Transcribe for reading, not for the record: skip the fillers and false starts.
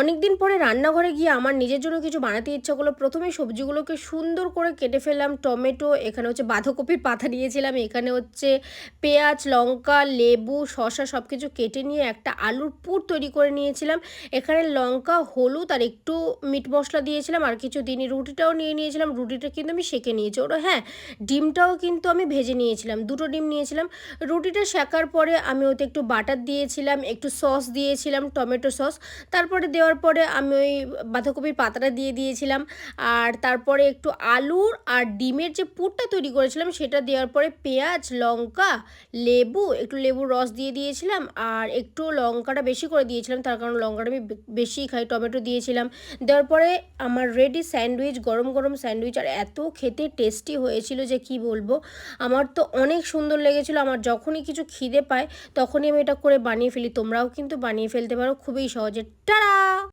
অনেকদিন পরে রান্নাঘরে গিয়ে আমার নিজের জন্য কিছু বানাতে ইচ্ছা করলো। প্রথমে সবজিগুলোকে সুন্দর করে কেটে ফেললাম। টমেটো, এখানে হচ্ছে বাঁধাকপির পাতা নিয়েছিলাম, এখানে হচ্ছে পেঁয়াজ, লঙ্কা, লেবু, শসা সব কিছু কেটে নিয়ে একটা আলুর পুর তৈরি করে নিয়েছিলাম। এখানে লঙ্কা, হলুদ আর একটু মিট মশলা দিয়েছিলাম, আর কিছু দিইনি। রুটিটাও নিয়ে নিয়েছিলাম, রুটিটা কিন্তু আমি সেঁকে নিয়েছি। হ্যাঁ, ডিমটাও কিন্তু আমি ভেজে নিয়েছিলাম, ২ টো ডিম নিয়েছিলাম। রুটিটা সেঁকার পরে আমি ওতে একটু বাটার দিয়েছিলাম, একটু সস দিয়েছিলাম, টমেটো সস। তারপরে দেওয়ার পরে আমি ওই বাঁধাকপির পাতাটা দিয়ে দিয়েছিলাম। আর তারপরে একটু আলুর আর ডিমের যে পুরটা তৈরি করেছিলাম সেটা দেওয়ার পরে পেঁয়াজ, লঙ্কা, লেবু, একটু লেবুর রস দিয়ে দিয়েছিলাম, আর একটু লঙ্কাটা বেশি করে দিয়েছিলাম, তার কারণ লঙ্কাটা আমি বেশিই খাই। টমেটো দিয়েছিলাম। দেওয়ার পরে আমার রেডি স্যান্ডউইচ, গরম গরম স্যান্ডউইচ। আর এত খেতে টেস্টি হয়েছিল যে কি বলবো। আমার তো অনেক সুন্দর লেগেছিলো। আমার যখনই কিছু খিদে পায় তখনই আমি এটা করে বানিয়ে ফেলি। তোমরাও কিন্তু বানিয়ে ফেলতে পারো খুবই সহজে। টাটা!